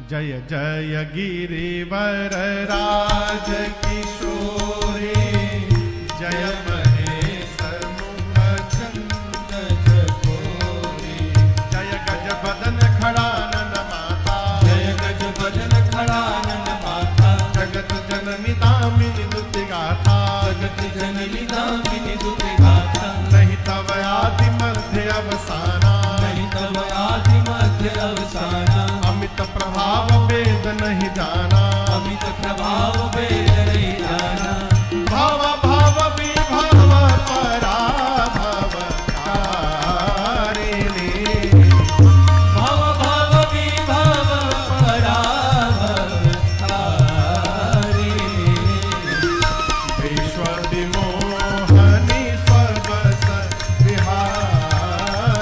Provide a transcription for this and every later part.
जय जय गिरिवर राज किशोरी, जय महेश मुख चंद चकोरी, जय गज बदन खड़ानन माता, जय गज बदन खड़ानन माता, जगत जननी दामिनी दुति गाथा, जगत जननी दामिनी दुति गाथा, नहीं तव आदि मध्य अवसाना, नहीं तव आदि मध्य अवसाना, अमित प्रभाव वेद नहीं जाना, अमित प्रभाव वेद नहीं जाना, भाव भाव विभव पराभव कारिणी, भाव भाव विभव पराभव कारिणी, विश्व विमोहनी स्वबस विहारिणी,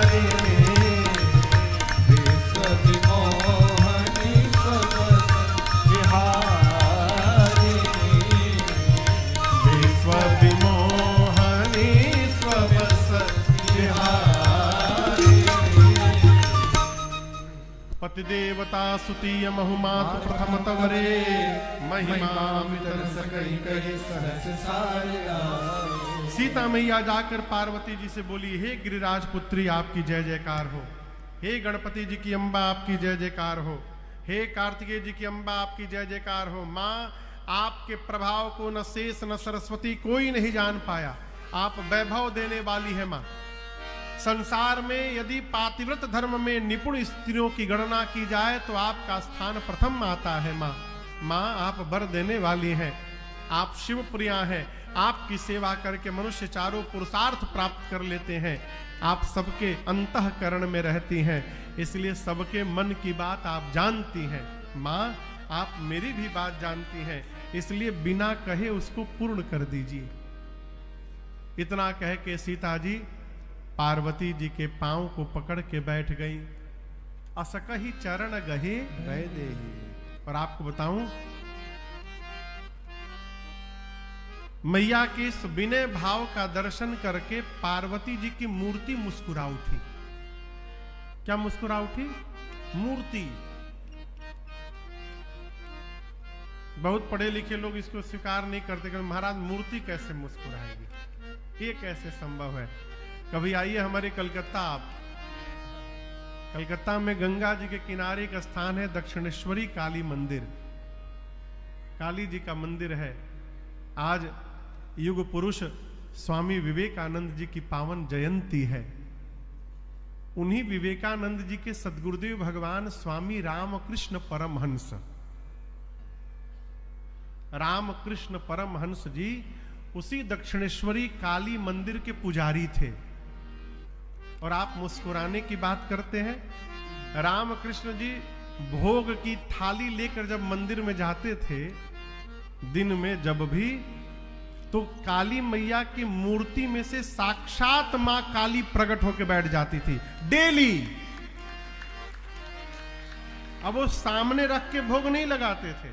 विश्व विमोहनी स्वबस विहारिणी, विश्व विमोहनी स्वबस विहारिणी, पतिदेवता सुतीय बहुमात प्रथम तवरे, महिमा मितर सकई कही सहस सारिया। सीता मैया जाकर पार्वती जी से बोली, हे गिरिराज पुत्री आपकी जय जयकार हो, हे गणपति जी की अम्बा आपकी जय जयकार हो, हे कार्तिकेय जी की अम्बा आपकी जय जयकार हो। माँ, आपके प्रभाव को न शेष न सरस्वती कोई नहीं जान पाया, आप वैभव देने वाली है माँ। संसार में यदि पातिव्रत धर्म में निपुण स्त्रियों की गणना की जाए तो आपका स्थान प्रथम आता है माँ। माँ, आप वर देने वाली हैं, आप शिव प्रिया हैं, आपकी सेवा करके मनुष्य चारों पुरुषार्थ प्राप्त कर लेते हैं, आप सबके अंतःकरण में रहती हैं, इसलिए सबके मन की बात आप जानती हैं। माँ, आप मेरी भी बात जानती हैं, इसलिए बिना कहे उसको पूर्ण कर दीजिए। इतना कह के सीता जी पार्वती जी के पांव को पकड़ के बैठ गई। असकही चरण गहे रह दे। और आपको बताऊं, मैया के इस विनय भाव का दर्शन करके पार्वती जी की मूर्ति मुस्कुरा उठी। क्या मुस्कुरा उठी? मूर्ति। बहुत पढ़े लिखे लोग इसको स्वीकार नहीं करते कि महाराज मूर्ति कैसे मुस्कुराएगी, ये कैसे संभव है। कभी आइए हमारे कलकत्ता, आप कलकत्ता में गंगा जी के किनारे का स्थान है दक्षिणेश्वरी काली मंदिर, काली जी का मंदिर है। आज युग पुरुष स्वामी विवेकानंद जी की पावन जयंती है। उन्हीं विवेकानंद जी के सद्गुरुदेव भगवान स्वामी रामकृष्ण परमहंस, रामकृष्ण परमहंस जी उसी दक्षिणेश्वरी काली मंदिर के पुजारी थे। और आप मुस्कुराने की बात करते हैं। रामकृष्ण जी भोग की थाली लेकर जब मंदिर में जाते थे दिन में जब भी, तो काली मैया की मूर्ति में से साक्षात मां काली प्रकट होकर बैठ जाती थी डेली। अब वो सामने रख के भोग नहीं लगाते थे।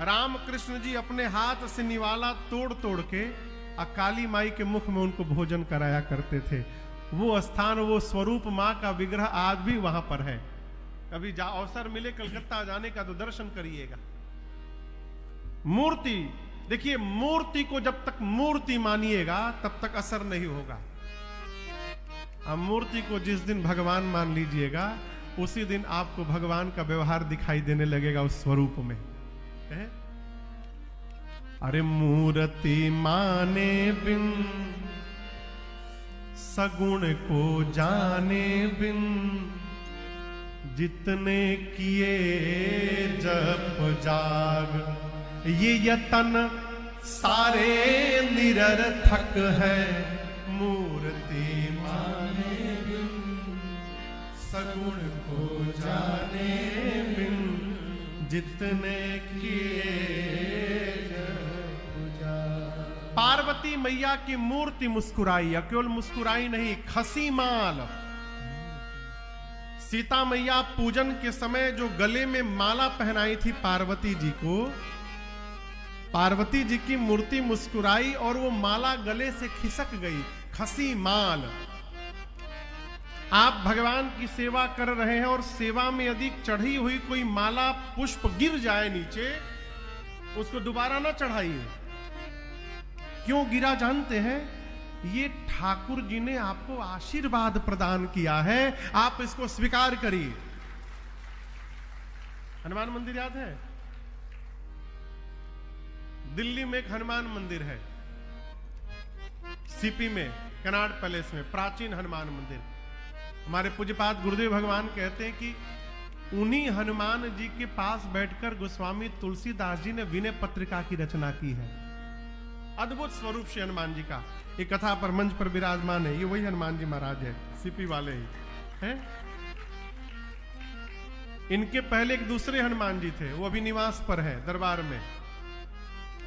रामकृष्ण जी अपने हाथ से निवाला तोड़ तोड़ के काली माई के मुख में उनको भोजन कराया करते थे। वो स्थान, वो स्वरूप मां का विग्रह आज भी वहां पर है। कभी अवसर मिले कलकत्ता जाने का तो दर्शन करिएगा। मूर्ति देखिए, मूर्ति को जब तक मूर्ति मानिएगा तब तक असर नहीं होगा। अब मूर्ति को जिस दिन भगवान मान लीजिएगा उसी दिन आपको भगवान का व्यवहार दिखाई देने लगेगा उस स्वरूप में। है? अरे मूर्ति माने बिन सगुण को जाने बिन, जितने किए जप जाग, ये यतन सारे निरर्थक है। मूर्ति माने बिन सगुण को जाने बिन, जितने किए पार्वती मैया की मूर्ति मुस्कुराई। केवल मुस्कुराई नहीं, खसी माल। सीता मैया पूजन के समय जो गले में माला पहनाई थी पार्वती जी को, पार्वती जी की मूर्ति मुस्कुराई और वो माला गले से खिसक गई। खसी माल। आप भगवान की सेवा कर रहे हैं और सेवा में यदि चढ़ी हुई कोई माला पुष्प गिर जाए नीचे, उसको दोबारा ना चढ़ाइए। क्यों गिरा जानते हैं? ये ठाकुर जी ने आपको आशीर्वाद प्रदान किया है, आप इसको स्वीकार करिए। हनुमान मंदिर याद है? दिल्ली में एक हनुमान मंदिर है, सीपी में कनाड पैलेस में, प्राचीन हनुमान मंदिर। हमारे पूज्यपाद गुरुदेव भगवान कहते हैं कि उन्हीं हनुमान जी के पास बैठकर गोस्वामी तुलसीदास जी ने विनय पत्रिका की रचना की है। अद्भुत स्वरूप श्री हनुमान जी का एक कथा पर मंच पर विराजमान है। ये वही हनुमान जी महाराज है, सीपी वाले ही हैं। इनके पहले एक दूसरे हनुमान जी थे, वो अभी निवास पर है दरबार में।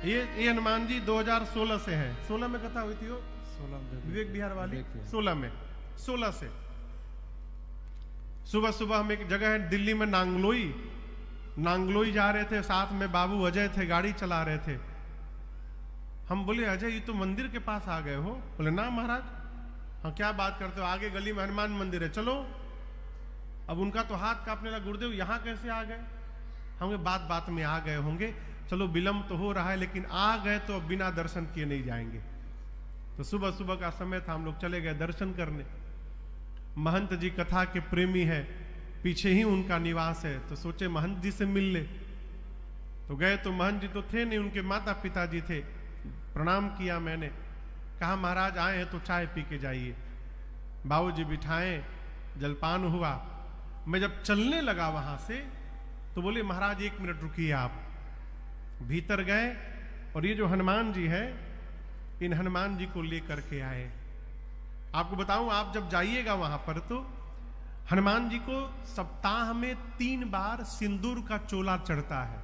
ये हनुमान जी 2016 से है। 16 में कथा हुई थी वो, 16 विवेक विहार वाली, 16 से। सुबह सुबह हम एक जगह है दिल्ली में नांगलोई जा रहे थे, साथ में बाबू अजय थे, गाड़ी चला रहे थे। हम बोले अजय ये तो मंदिर के पास आ गए हो। बोले ना महाराज, हाँ क्या बात करते हो, आगे गली में हनुमान मंदिर है, चलो। अब उनका तो हाथ कांपने लगा, गुरुदेव यहाँ कैसे आ गए? हम बात में आ गए होंगे, चलो विलंब तो हो रहा है लेकिन आ गए तो अब बिना दर्शन किए नहीं जाएंगे। तो सुबह सुबह का समय था, हम लोग चले गए दर्शन करने। महंत जी कथा के प्रेमी है, पीछे ही उनका निवास है, तो सोचे महंत जी से मिल ले। तो गए तो महंत जी तो थे नहीं, उनके माता पिता जी थे। प्रणाम किया मैंने, कहा महाराज आए हैं तो चाय पी के जाइए। बाबूजी बिठाए, जलपान हुआ। मैं जब चलने लगा वहां से तो बोले महाराज 1 मिनट रुकिए आप। भीतर गए और ये जो हनुमान जी है, इन हनुमान जी को लेकर के आए। आपको बताऊं, आप जब जाइएगा वहां पर तो हनुमान जी को सप्ताह में 3 बार सिंदूर का चोला चढ़ता है।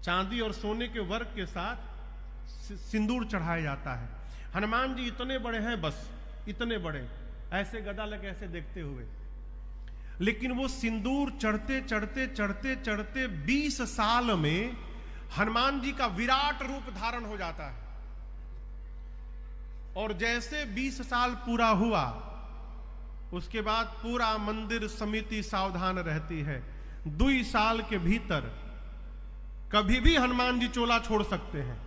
चांदी और सोने के वर्क के साथ सिंदूर चढ़ाया जाता है। हनुमान जी इतने बड़े हैं, बस इतने बड़े, ऐसे गदा लगे ऐसे देखते हुए। लेकिन वो सिंदूर चढ़ते चढ़ते चढ़ते चढ़ते 20 साल में हनुमान जी का विराट रूप धारण हो जाता है। और जैसे 20 साल पूरा हुआ, उसके बाद पूरा मंदिर समिति सावधान रहती है। 2 साल के भीतर कभी भी हनुमान जी चोला छोड़ सकते हैं।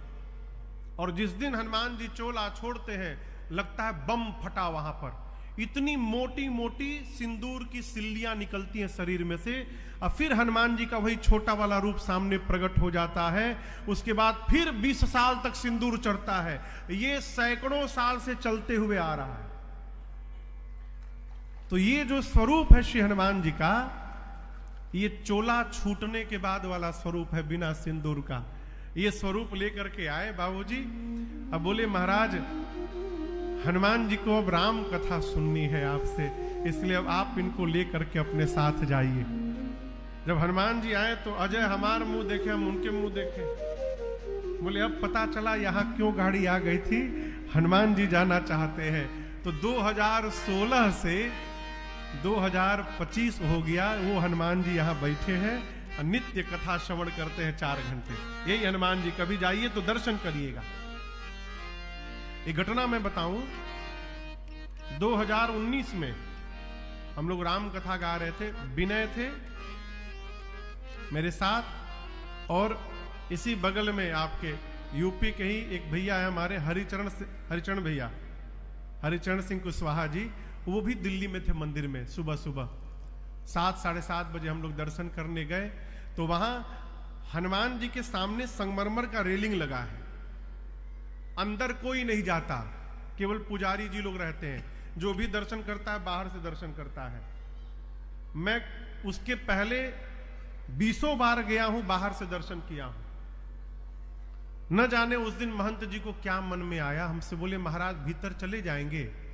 और जिस दिन हनुमान जी चोला छोड़ते हैं, लगता है बम फटा वहां पर। इतनी मोटी मोटी सिंदूर की सिल्लियां निकलती हैं शरीर में से। और फिर हनुमान जी का वही छोटा वाला रूप सामने प्रकट हो जाता है। उसके बाद फिर 20 साल तक सिंदूर चढ़ता है। ये सैकड़ों साल से चलते हुए आ रहा है। तो ये जो स्वरूप है श्री हनुमान जी का, ये चोला छूटने के बाद वाला स्वरूप है, बिना सिंदूर का। ये स्वरूप लेकर के आए बाबूजी। अब बोले महाराज हनुमान जी को अब राम कथा सुननी है आपसे, इसलिए अब आप इनको लेकर के अपने साथ जाइए। जब हनुमान जी आए तो अजय हमारा मुंह देखे, हम उनके मुंह देखे। बोले अब पता चला यहाँ क्यों गाड़ी आ गई थी, हनुमान जी जाना चाहते हैं। तो 2016 से 2025 हो गया, वो हनुमान जी यहाँ बैठे हैं और नित्य कथा श्रवण करते हैं 4 घंटे। यही हनुमान जी, कभी जाइए तो दर्शन करिएगा। एक घटना मैं बताऊं, 2019 में हम लोग राम कथा गा रहे थे। विनय थे मेरे साथ, और इसी बगल में आपके यूपी के ही एक भैया है हमारे, हरिचरण भैया, हरिचरण सिंह कुशवाहा जी। वो भी दिल्ली में थे मंदिर में। सुबह सुबह 7 साढ़े 7 बजे हम लोग दर्शन करने गए तो वहां हनुमान जी के सामने संगमरमर का रेलिंग लगा है। अंदर कोई नहीं जाता, केवल पुजारी जी लोग रहते हैं। जो भी दर्शन करता है बाहर से दर्शन करता है। मैं उसके पहले 20 बार गया हूं, बाहर से दर्शन किया हूं। न जाने उस दिन महंत जी को क्या मन में आया, हमसे बोले महाराज भीतर चले जाएंगे।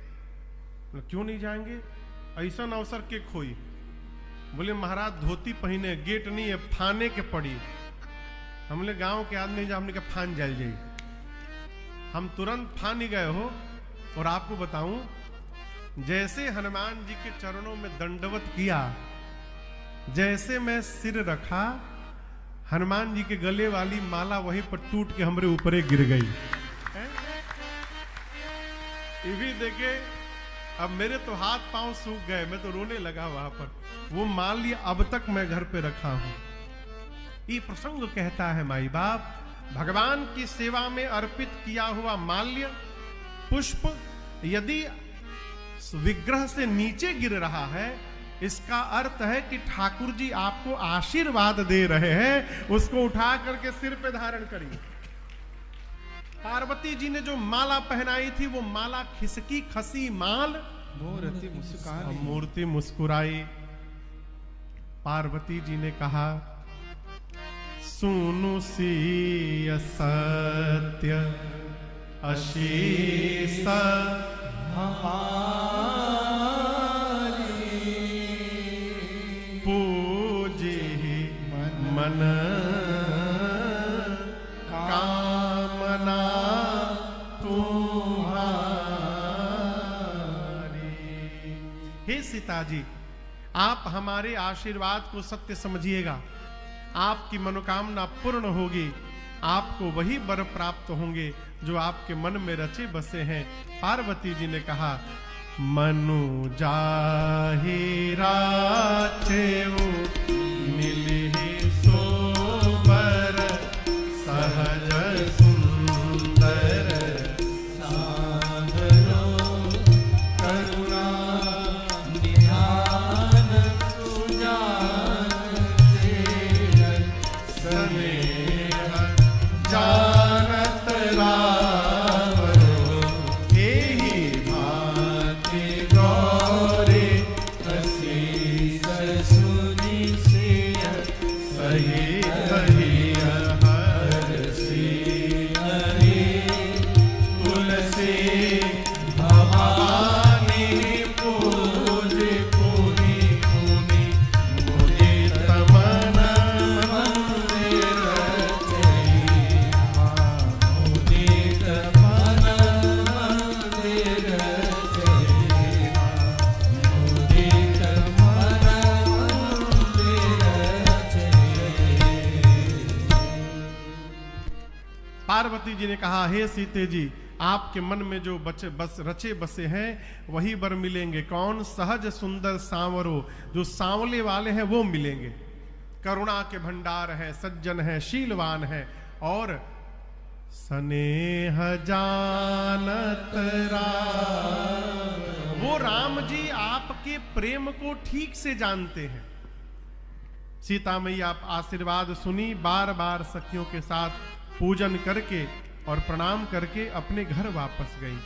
क्यों नहीं जाएंगे, ऐसा अवसर के खोई। बोले महाराज धोती पहने, गेट नहीं है, फाने के पड़ी। हमने गांव के आदमी हमने कहा फान जल जाई। हम तुरंत फान ही गए हो। और आपको बताऊं, जैसे हनुमान जी के चरणों में दंडवत किया, जैसे मैं सिर रखा, हनुमान जी के गले वाली माला वहीं पर टूट के हमरे ऊपर गिर गई। ये भी देखे अब मेरे तो हाथ पांव सूख गए, मैं तो रोने लगा वहां पर। वो माल्य अब तक मैं घर पे रखा हूं। ये प्रसंग कहता है माई बाप, भगवान की सेवा में अर्पित किया हुआ माल्य पुष्प यदि विग्रह से नीचे गिर रहा है, इसका अर्थ है कि ठाकुर जी आपको आशीर्वाद दे रहे हैं, उसको उठा करके सिर पे धारण करिए। पार्वती जी ने जो माला पहनाई थी, वो माला खिसकी खसी माल, मूर्ति मुस्कुराई। पार्वती जी ने कहा, सुनु सी असत्य अशीष पूजी मन कामना तुम्हारी। हे सीता जी, आप हमारे आशीर्वाद को सत्य समझिएगा, आपकी मनोकामना पूर्ण होगी, आपको वही वर प्राप्त होंगे जो आपके मन में रचे बसे हैं। पार्वती जी ने कहा, मनु जाहि राचेऊ मिलहि सोबर सहज सुंदर साधरो करुणा निधान सुजान स्नेह जानत रावरो एहि भांति गौरे असीस सुनि सिय सही सही हरसि हरि तुलसी भवानी पूज पुनि पुनि मुदित मन मंदिर मुदित मन मंदिर मुदित मन पार्वती जी ने कहा, हे सीते जी, आपके मन में जो रचे बसे हैं वही वर मिलेंगे। कौन? सहज सुंदर सांवरो, जो सांवले वाले हैं वो मिलेंगे। करुणा के भंडार हैं, सज्जन हैं, शीलवान हैं, और स्नेह जानत राम, वो राम जी आपके प्रेम को ठीक से जानते हैं। सीता मैया आप आशीर्वाद सुनी, बार बार सखियों के साथ पूजन करके और प्रणाम करके अपने घर वापस गई।